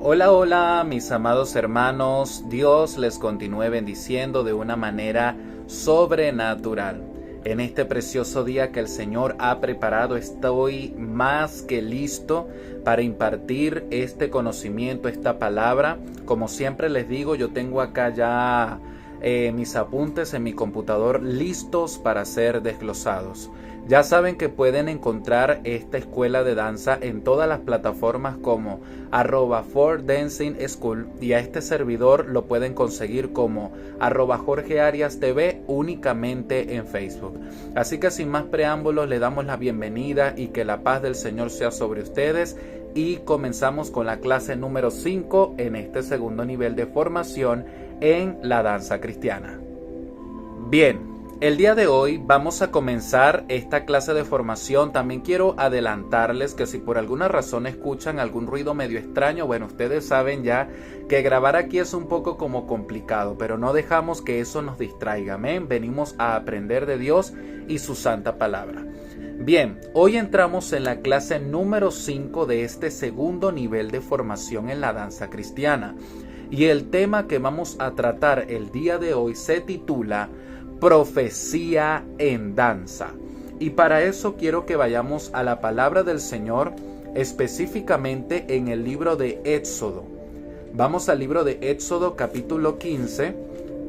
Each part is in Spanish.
Hola, hola, mis amados hermanos. Dios les continúe bendiciendo de una manera sobrenatural. En este precioso día que el Señor ha preparado, estoy más que listo para impartir este conocimiento, esta palabra. Como siempre les digo, yo tengo acá ya mis apuntes en mi computador listos para ser desglosados. Ya saben que pueden encontrar esta escuela de danza en todas las plataformas como @4dancing_school, y a este servidor lo pueden conseguir como @JorgeAriasTV únicamente en Facebook. Así que sin más preámbulos, le damos la bienvenida y que la paz del Señor sea sobre ustedes, y comenzamos con la clase número 5 en este segundo nivel de formación en la danza cristiana. Bien. El día de hoy vamos a comenzar esta clase de formación. También quiero adelantarles que si por alguna razón escuchan algún ruido medio extraño, bueno, ustedes saben ya que grabar aquí es un poco como complicado, pero no dejamos que eso nos distraiga. Amén. Venimos a aprender de Dios y su santa palabra. Bien, hoy entramos en la clase número 5 de este segundo nivel de formación en la danza cristiana. Y el tema que vamos a tratar el día de hoy se titula Profecía en danza. Y para eso quiero que vayamos a la palabra del Señor, específicamente en el libro de Éxodo. Vamos al libro de Éxodo capítulo 15,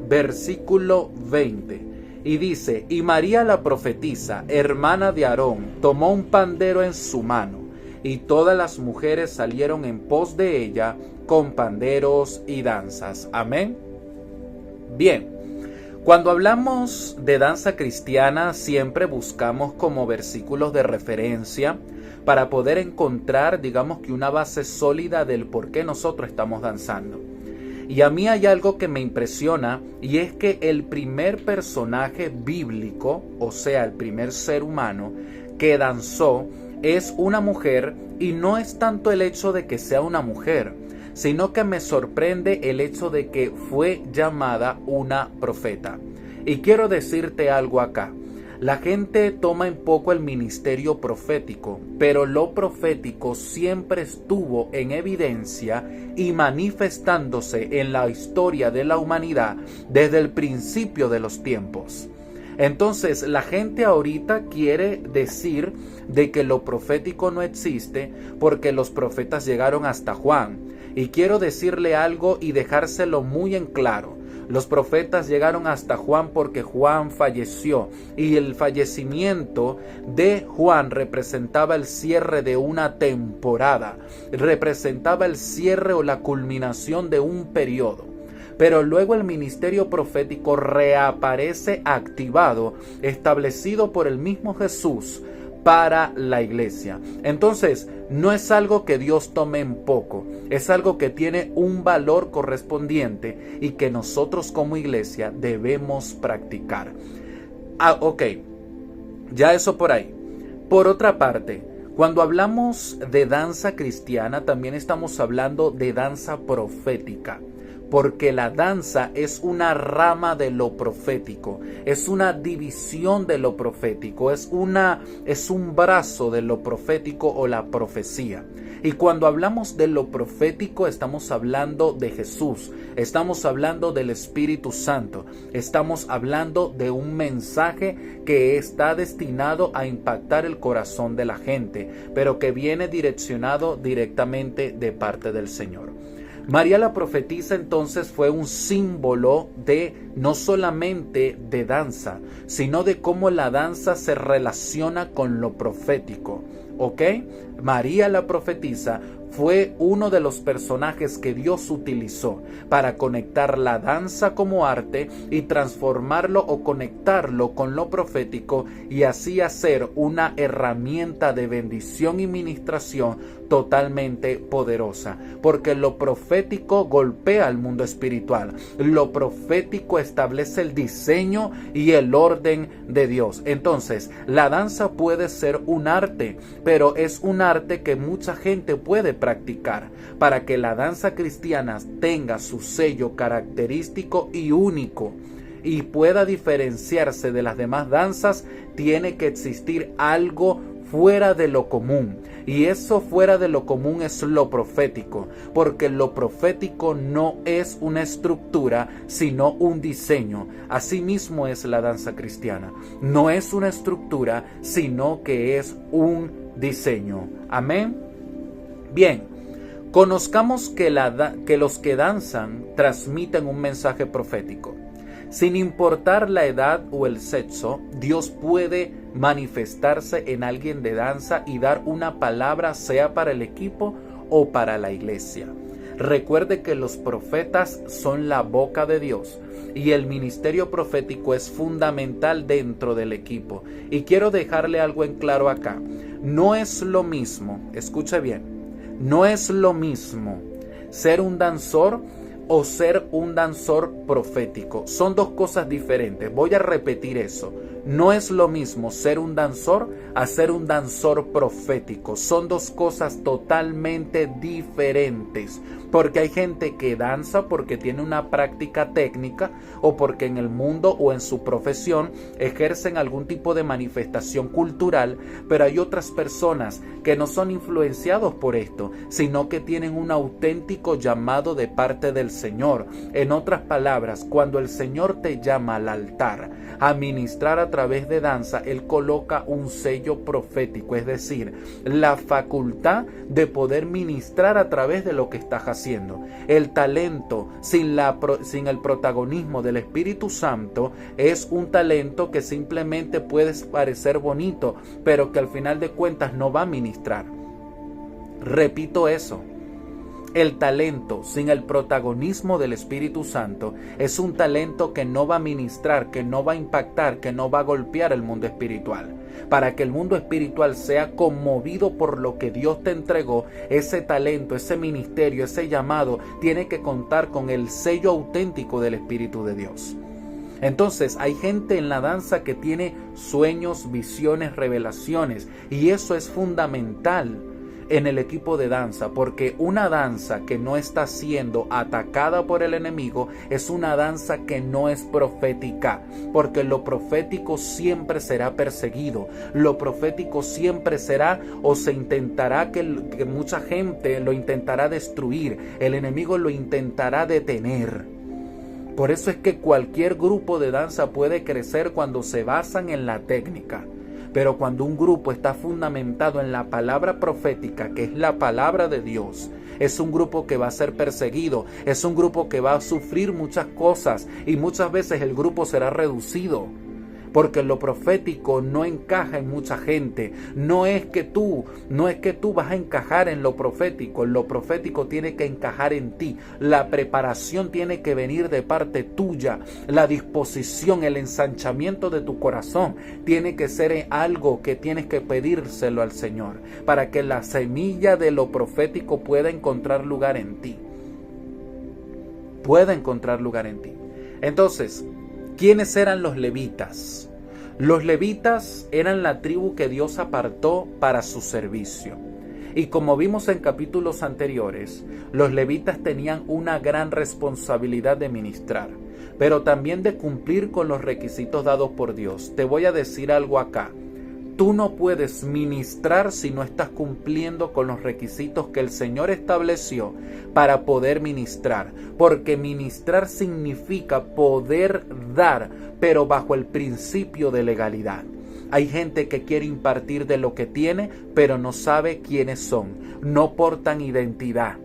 versículo 20. Y dice: y María la profetisa, hermana de Aarón, tomó un pandero en su mano, y todas las mujeres salieron en pos de ella con panderos y danzas. Amén. Bien. Cuando hablamos de danza cristiana, siempre buscamos como versículos de referencia para poder encontrar, digamos que una base sólida del por qué nosotros estamos danzando. Y a mí hay algo que me impresiona, y es que el primer personaje bíblico, o sea, el primer ser humano que danzó, es una mujer, y no es tanto el hecho de que sea una mujer, sino que me sorprende el hecho de que fue llamada una profeta. Y quiero decirte algo acá. La gente toma en poco el ministerio profético, pero lo profético siempre estuvo en evidencia y manifestándose en la historia de la humanidad desde el principio de los tiempos. Entonces, la gente ahorita quiere decir de que lo profético no existe porque los profetas llegaron hasta Juan. Y quiero decirle algo y dejárselo muy en claro. Los profetas llegaron hasta Juan porque Juan falleció, y el fallecimiento de Juan representaba el cierre de una temporada, representaba el cierre o la culminación de un periodo. Pero luego el ministerio profético reaparece activado, establecido por el mismo Jesús para la iglesia. Entonces, no es algo que Dios tome en poco, es algo que tiene un valor correspondiente y que nosotros como iglesia debemos practicar. Ok, ya eso por ahí. Por otra parte, cuando hablamos de danza cristiana, también estamos hablando de danza profética. Porque la danza es una rama de lo profético, es una división de lo profético, es un brazo de lo profético o la profecía. Y cuando hablamos de lo profético, estamos hablando de Jesús, estamos hablando del Espíritu Santo, estamos hablando de un mensaje que está destinado a impactar el corazón de la gente, pero que viene direccionado directamente de parte del Señor. María la profetisa entonces fue un símbolo de no solamente de danza, sino de cómo la danza se relaciona con lo profético. ¿Ok? María la profetisa fue uno de los personajes que Dios utilizó para conectar la danza como arte y transformarlo o conectarlo con lo profético, y así hacer una herramienta de bendición y ministración totalmente poderosa, porque lo profético golpea al mundo espiritual, lo profético establece el diseño y el orden de Dios. Entonces, la danza puede ser un arte, pero es un arte que mucha gente puede practicar. Para que la danza cristiana tenga su sello característico y único y pueda diferenciarse de las demás danzas, tiene que existir algo fuera de lo común. Y eso fuera de lo común es lo profético, porque lo profético no es una estructura, sino un diseño. Asimismo es la danza cristiana. No es una estructura, sino que es un diseño. Amén. Bien, conozcamos que los que danzan transmiten un mensaje profético. Sin importar la edad o el sexo, Dios puede manifestarse en alguien de danza y dar una palabra, sea para el equipo o para la iglesia. Recuerde que los profetas son la boca de Dios y el ministerio profético es fundamental dentro del equipo. Y quiero dejarle algo en claro acá. No es lo mismo, escuche bien, no es lo mismo ser un danzor o ser un danzor profético. Son dos cosas diferentes. Voy a repetir eso. No es lo mismo ser un danzor a ser un danzor profético. Son dos cosas totalmente diferentes. Porque hay gente que danza porque tiene una práctica técnica o porque en el mundo o en su profesión ejercen algún tipo de manifestación cultural, pero hay otras personas que no son influenciados por esto, sino que tienen un auténtico llamado de parte del Señor. En otras palabras, cuando el Señor te llama al altar a ministrar a través de danza, Él coloca un sello profético, es decir, la facultad de poder ministrar a través de lo que estás haciendo. El talento sin el protagonismo del Espíritu Santo es un talento que simplemente puede parecer bonito, pero que al final de cuentas no va a ministrar. Repito eso. El talento sin el protagonismo del Espíritu Santo es un talento que no va a ministrar, que no va a impactar, que no va a golpear el mundo espiritual. Para que el mundo espiritual sea conmovido por lo que Dios te entregó, ese talento, ese ministerio, ese llamado, tiene que contar con el sello auténtico del Espíritu de Dios. Entonces hay gente en la danza que tiene sueños, visiones, revelaciones, y eso es fundamental en el equipo de danza, porque una danza que no está siendo atacada por el enemigo es una danza que no es profética, porque lo profético siempre será perseguido, lo profético siempre será o se intentará que mucha gente lo intentará destruir, el enemigo lo intentará detener. Por eso es que cualquier grupo de danza puede crecer cuando se basan en la técnica. Pero cuando un grupo está fundamentado en la palabra profética, que es la palabra de Dios, es un grupo que va a ser perseguido, es un grupo que va a sufrir muchas cosas y muchas veces el grupo será reducido. Porque lo profético no encaja en mucha gente. No es que tú vas a encajar en lo profético tiene que encajar en ti. La preparación tiene que venir de parte tuya. La disposición, el ensanchamiento de tu corazón tiene que ser algo que tienes que pedírselo al Señor, para que la semilla de lo profético pueda encontrar lugar en ti. Pueda encontrar lugar en ti. Entonces, ¿quiénes eran los levitas? Los levitas eran la tribu que Dios apartó para su servicio. Y como vimos en capítulos anteriores, los levitas tenían una gran responsabilidad de ministrar, pero también de cumplir con los requisitos dados por Dios. Te voy a decir algo acá. Tú no puedes ministrar si no estás cumpliendo con los requisitos que el Señor estableció para poder ministrar. Porque ministrar significa poder dar, pero bajo el principio de legalidad. Hay gente que quiere impartir de lo que tiene, pero no sabe quiénes son. No portan identidad.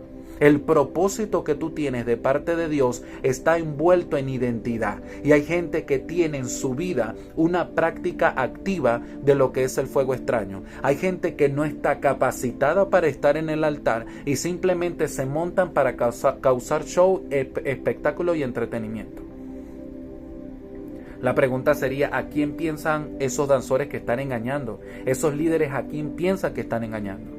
El propósito que tú tienes de parte de Dios está envuelto en identidad. Y hay gente que tiene en su vida una práctica activa de lo que es el fuego extraño. Hay gente que no está capacitada para estar en el altar y simplemente se montan para causar show, espectáculo y entretenimiento. La pregunta sería, ¿a quién piensan esos danzores que están engañando? Esos líderes, ¿a quién piensan que están engañando?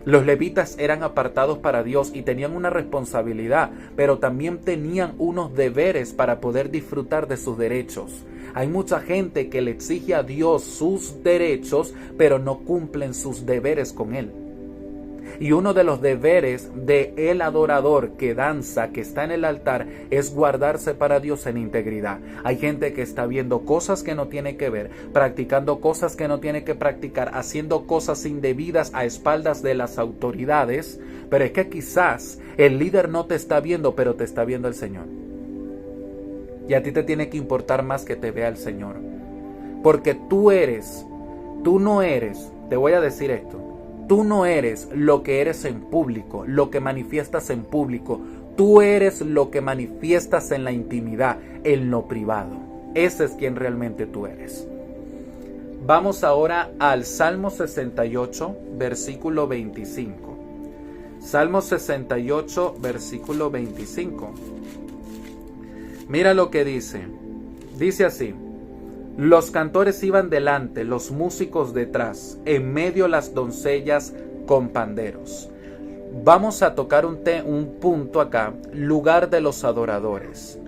Los levitas eran apartados para Dios y tenían una responsabilidad, pero también tenían unos deberes para poder disfrutar de sus derechos. Hay mucha gente que le exige a Dios sus derechos, pero no cumplen sus deberes con Él. Y uno de los deberes del adorador que danza, que está en el altar, es guardarse para Dios en integridad. Hay gente que está viendo cosas que no tiene que ver, practicando cosas que no tiene que practicar, haciendo cosas indebidas a espaldas de las autoridades, pero es que quizás el líder no te está viendo, pero te está viendo el Señor. Y a ti te tiene que importar más que te vea el Señor. Porque tú no eres, te voy a decir esto, tú no eres lo que eres en público, lo que manifiestas en público. Tú eres lo que manifiestas en la intimidad, en lo privado. Ese es quien realmente tú eres. Vamos ahora al Salmo 68, versículo 25. Salmo 68, versículo 25. Mira lo que dice. Dice así: los cantores iban delante, los músicos detrás, en medio las doncellas con panderos. Vamos a tocar un punto acá, lugar de los adoradores.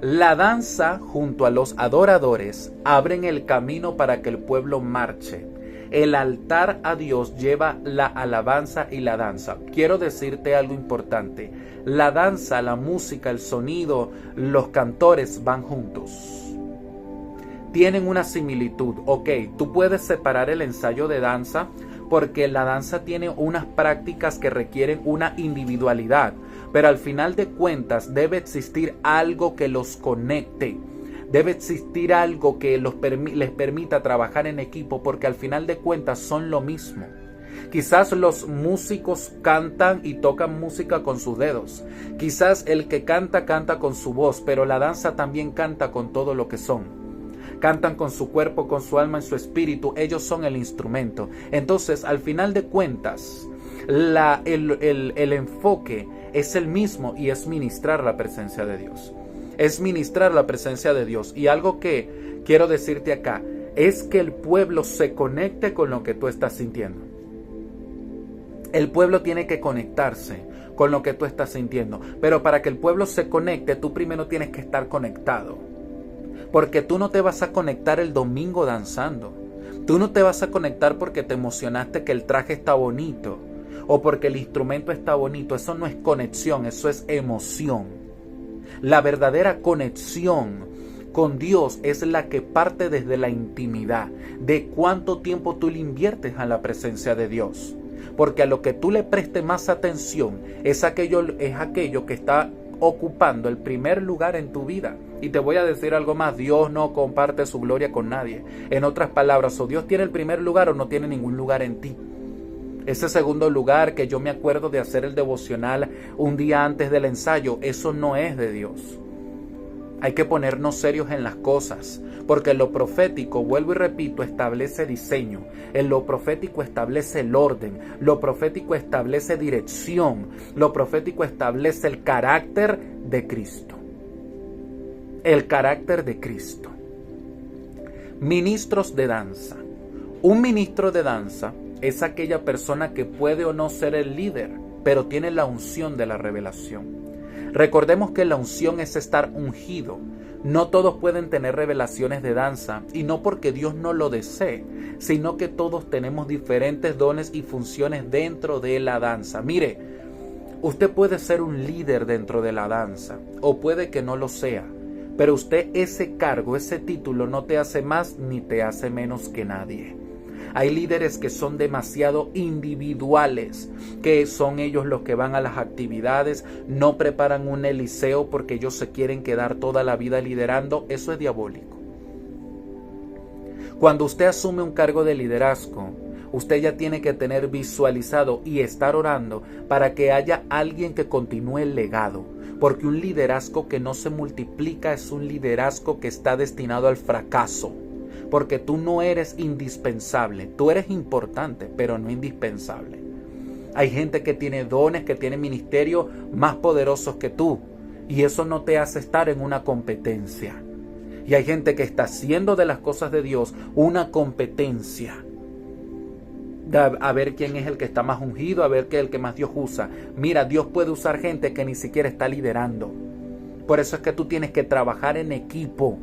La danza junto a los adoradores abren el camino para que el pueblo marche. El altar a Dios lleva la alabanza y la danza. Quiero decirte algo importante. La danza, la música, el sonido, los cantores van juntos. Tienen una similitud. Ok, tú puedes separar el ensayo de danza porque la danza tiene unas prácticas que requieren una individualidad, pero al final de cuentas debe existir algo que los conecte. Debe existir algo que les permita trabajar en equipo, porque al final de cuentas son lo mismo. Quizás los músicos cantan y tocan música con sus dedos. Quizás el que canta con su voz, pero la danza también canta con todo lo que son. Cantan con su cuerpo, con su alma y su espíritu. Ellos son el instrumento. Entonces, al final de cuentas, el enfoque es el mismo y es ministrar la presencia de Dios. Es ministrar la presencia de Dios. Y algo que quiero decirte acá es que el pueblo se conecte con lo que tú estás sintiendo. El pueblo tiene que conectarse con lo que tú estás sintiendo. Pero para que el pueblo se conecte, tú primero tienes que estar conectado. Porque tú no te vas a conectar el domingo danzando. Tú no te vas a conectar porque te emocionaste que el traje está bonito o porque el instrumento está bonito. Eso no es conexión, eso es emoción. La verdadera conexión con Dios es la que parte desde la intimidad, de cuánto tiempo tú le inviertes a la presencia de Dios. Porque a lo que tú le prestes más atención es aquello que está ocupando el primer lugar en tu vida. Y te voy a decir algo más: Dios no comparte su gloria con nadie. En otras palabras, o Dios tiene el primer lugar o no tiene ningún lugar en ti. Ese segundo lugar que yo me acuerdo de hacer el devocional un día antes del ensayo, eso no es de Dios. Hay que ponernos serios en las cosas, porque lo profético, vuelvo y repito, establece diseño. En lo profético establece el orden. Lo profético establece dirección. Lo profético establece el carácter de Cristo. El carácter de Cristo. Ministros de danza. Un ministro de danza es aquella persona que puede o no ser el líder, pero tiene la unción de la revelación. Recordemos que la unción es estar ungido. No todos pueden tener revelaciones de danza, y no porque Dios no lo desee, sino que todos tenemos diferentes dones y funciones dentro de la danza. Mire, usted puede ser un líder dentro de la danza, o puede que no lo sea, pero usted ese cargo, ese título no te hace más ni te hace menos que nadie. Hay líderes que son demasiado individuales, que son ellos los que van a las actividades, no preparan un eliseo porque ellos se quieren quedar toda la vida liderando. Eso es diabólico. Cuando usted asume un cargo de liderazgo, usted ya tiene que tener visualizado y estar orando para que haya alguien que continúe el legado. Porque un liderazgo que no se multiplica es un liderazgo que está destinado al fracaso. Porque tú no eres indispensable, tú eres importante, pero no indispensable. Hay gente que tiene dones, que tiene ministerios más poderosos que tú, y eso no te hace estar en una competencia. Y hay gente que está haciendo de las cosas de Dios una competencia. A ver quién es el que está más ungido, a ver quién es el que más Dios usa. Mira, Dios puede usar gente que ni siquiera está liderando. Por eso es que tú tienes que trabajar en equipo.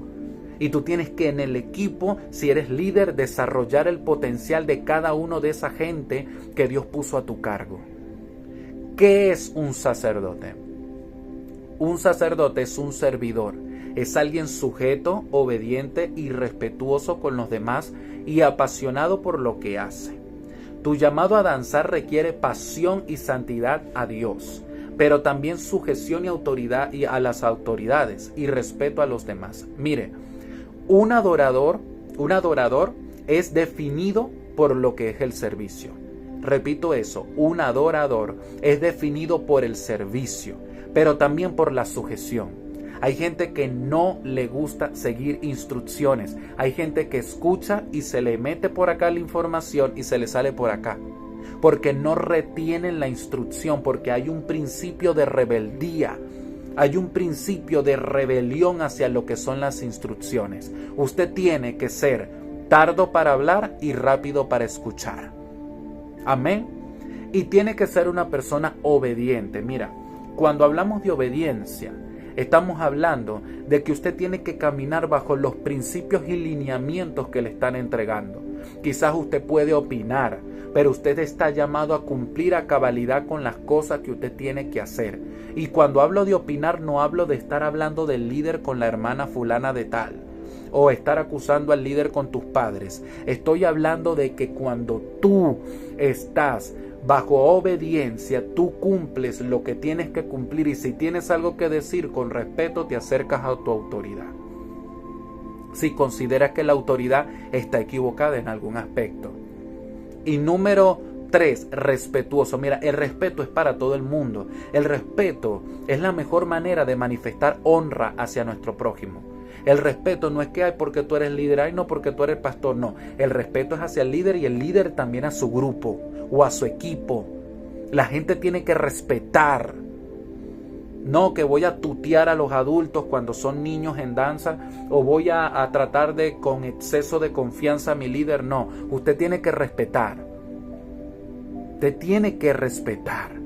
Y tú tienes que en el equipo, si eres líder, desarrollar el potencial de cada uno de esa gente que Dios puso a tu cargo. ¿Qué es un sacerdote? Un sacerdote es un servidor, es alguien sujeto, obediente y respetuoso con los demás y apasionado por lo que hace. Tu llamado a danzar requiere pasión y santidad a Dios, pero también sujeción y autoridad a las autoridades y respeto a los demás. Mire, un adorador es definido por lo que es el servicio. Repito eso, un adorador es definido por el servicio, pero también por la sujeción. Hay gente que no le gusta seguir instrucciones. Hay gente que escucha y se le mete por acá la información y se le sale por acá. Porque no retienen la instrucción, porque hay un principio de rebeldía. Hay un principio de rebelión hacia lo que son las instrucciones. Usted tiene que ser tardo para hablar y rápido para escuchar. Amén. Y tiene que ser una persona obediente. Mira, cuando hablamos de obediencia, estamos hablando de que usted tiene que caminar bajo los principios y lineamientos que le están entregando. Quizás usted puede opinar, pero usted está llamado a cumplir a cabalidad con las cosas que usted tiene que hacer. Y cuando hablo de opinar, no hablo de estar hablando del líder con la hermana fulana de tal, o estar acusando al líder con tus padres. Estoy hablando de que cuando tú estás bajo obediencia, tú cumples lo que tienes que cumplir, y si tienes algo que decir, con respeto te acercas a tu autoridad. Si consideras que la autoridad está equivocada en algún aspecto. Y número 3, respetuoso. Mira, el respeto es para todo el mundo. El respeto es la mejor manera de manifestar honra hacia nuestro prójimo. El respeto no es que hay porque tú eres líder, ay no porque tú eres pastor, no. El respeto es hacia el líder y el líder también a su grupo o a su equipo. La gente tiene que respetar. No que voy a tutear a los adultos cuando son niños en danza, o voy a tratar de con exceso de confianza a mi líder. No, usted tiene que respetar. Usted tiene que respetar.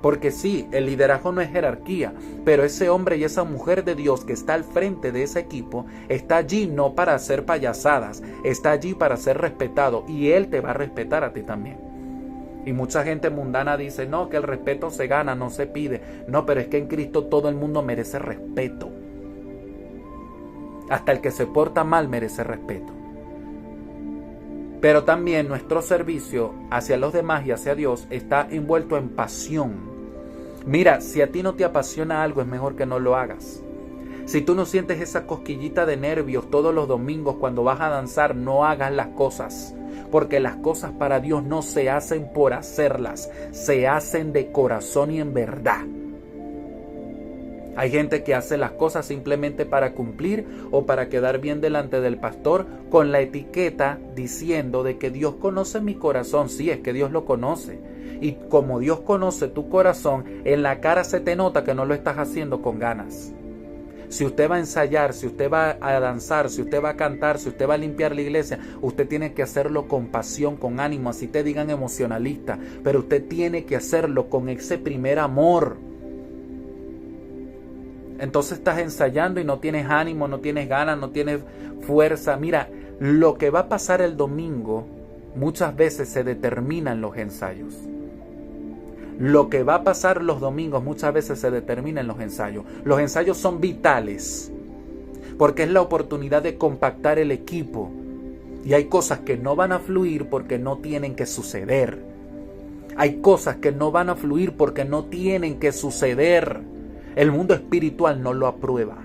Porque sí, el liderazgo no es jerarquía, pero ese hombre y esa mujer de Dios que está al frente de ese equipo está allí no para hacer payasadas, está allí para ser respetado, y él te va a respetar a ti también. Y mucha gente mundana dice, no, que el respeto se gana, no se pide. No, pero es que en Cristo todo el mundo merece respeto. Hasta el que se porta mal merece respeto. Pero también nuestro servicio hacia los demás y hacia Dios está envuelto en pasión. Mira, si a ti no te apasiona algo, es mejor que no lo hagas. Si tú no sientes esa cosquillita de nervios todos los domingos cuando vas a danzar, no hagas las cosas. Porque las cosas para Dios no se hacen por hacerlas, se hacen de corazón y en verdad. Hay gente que hace las cosas simplemente para cumplir o para quedar bien delante del pastor, con la etiqueta diciendo de que Dios conoce mi corazón. Sí, es que Dios lo conoce. Y como Dios conoce tu corazón, en la cara se te nota que no lo estás haciendo con ganas. Si usted va a ensayar, si usted va a danzar, si usted va a cantar, si usted va a limpiar la iglesia, usted tiene que hacerlo con pasión, con ánimo, así te digan emocionalista, pero usted tiene que hacerlo con ese primer amor. Entonces estás ensayando y no tienes ánimo, no tienes ganas, no tienes fuerza. Mira, lo que va a pasar el domingo muchas veces se determina en los ensayos. Lo que va a pasar los domingos muchas veces se determina en los ensayos. Los ensayos son vitales porque es la oportunidad de compactar el equipo. Y hay cosas que no van a fluir porque no tienen que suceder. Hay cosas que no van a fluir porque no tienen que suceder. El mundo espiritual no lo aprueba.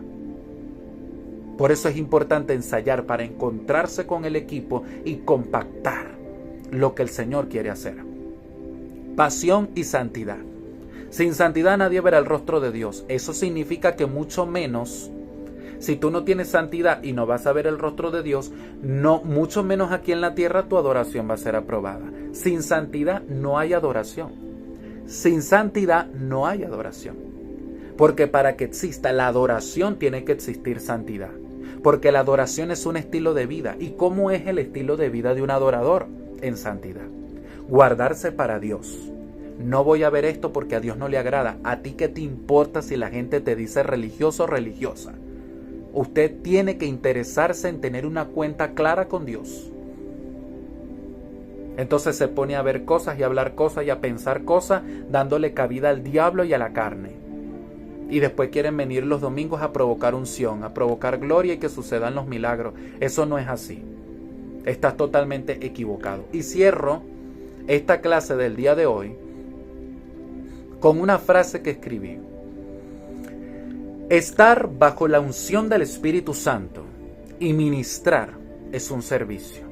Por eso es importante ensayar para encontrarse con el equipo y compactar lo que el Señor quiere hacer. Pasión y santidad. Sin santidad nadie verá el rostro de Dios. Eso significa que mucho menos, si tú no tienes santidad y no vas a ver el rostro de Dios, no, mucho menos aquí en la tierra tu adoración va a ser aprobada. Sin santidad no hay adoración. Sin santidad no hay adoración. Porque para que exista la adoración tiene que existir santidad. Porque la adoración es un estilo de vida. ¿Y cómo es el estilo de vida de un adorador? En santidad. Guardarse para Dios. No voy a ver esto porque a Dios no le agrada. ¿A ti qué te importa si la gente te dice religioso o religiosa? Usted tiene que interesarse en tener una cuenta clara con Dios. Entonces se pone a ver cosas y a hablar cosas y a pensar cosas, dándole cabida al diablo y a la carne. Y después quieren venir los domingos a provocar unción, a provocar gloria y que sucedan los milagros. Eso no es así. Estás totalmente equivocado. Y cierro esta clase del día de hoy con una frase que escribí. Estar bajo la unción del Espíritu Santo y ministrar es un servicio.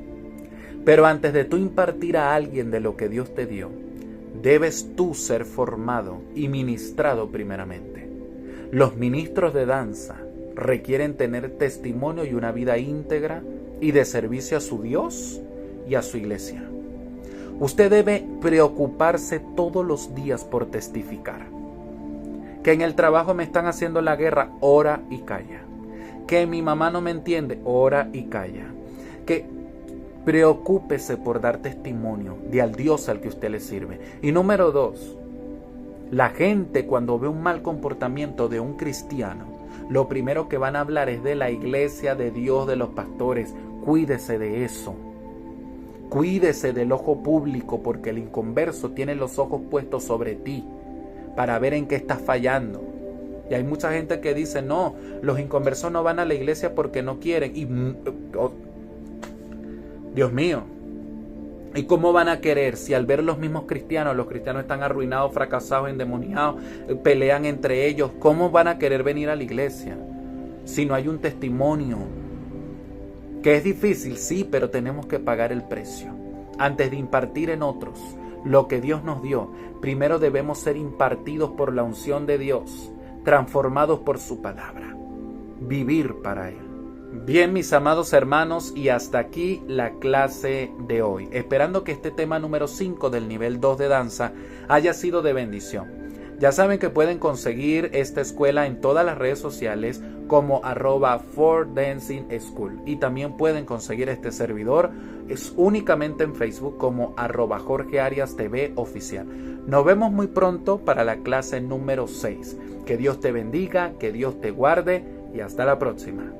Pero antes de tú impartir a alguien de lo que Dios te dio, debes tú ser formado y ministrado primeramente. Los ministros de danza requieren tener testimonio y una vida íntegra y de servicio a su Dios y a su iglesia. Usted debe preocuparse todos los días por testificar. Que en el trabajo me están haciendo la guerra, ora y calla. Que mi mamá no me entiende, ora y calla. Que preocúpese por dar testimonio de al Dios al que usted le sirve. Y número 2, la gente cuando ve un mal comportamiento de un cristiano, lo primero que van a hablar es de la iglesia, de Dios, de los pastores. Cuídese de eso. Cuídese del ojo público, porque el inconverso tiene los ojos puestos sobre ti para ver en qué estás fallando. Y hay mucha gente que dice, no, los inconversos no van a la iglesia porque no quieren. Y Dios mío, ¿y cómo van a querer si al ver los mismos cristianos, los cristianos están arruinados, fracasados, endemoniados, pelean entre ellos? ¿Cómo van a querer venir a la iglesia si no hay un testimonio? Que es difícil, sí, pero tenemos que pagar el precio. Antes de impartir en otros lo que Dios nos dio, primero debemos ser impartidos por la unción de Dios, transformados por su palabra, vivir para Él. Bien, mis amados hermanos, y hasta aquí la clase de hoy, esperando que este tema número 5 del nivel 2 de danza haya sido de bendición. Ya saben que pueden conseguir esta escuela en todas las redes sociales como @4dancing_school, y también pueden conseguir este servidor es únicamente en Facebook como @Jorge Arias TV oficial. Nos vemos muy pronto para la clase número 6. Que Dios te bendiga, que Dios te guarde y hasta la próxima.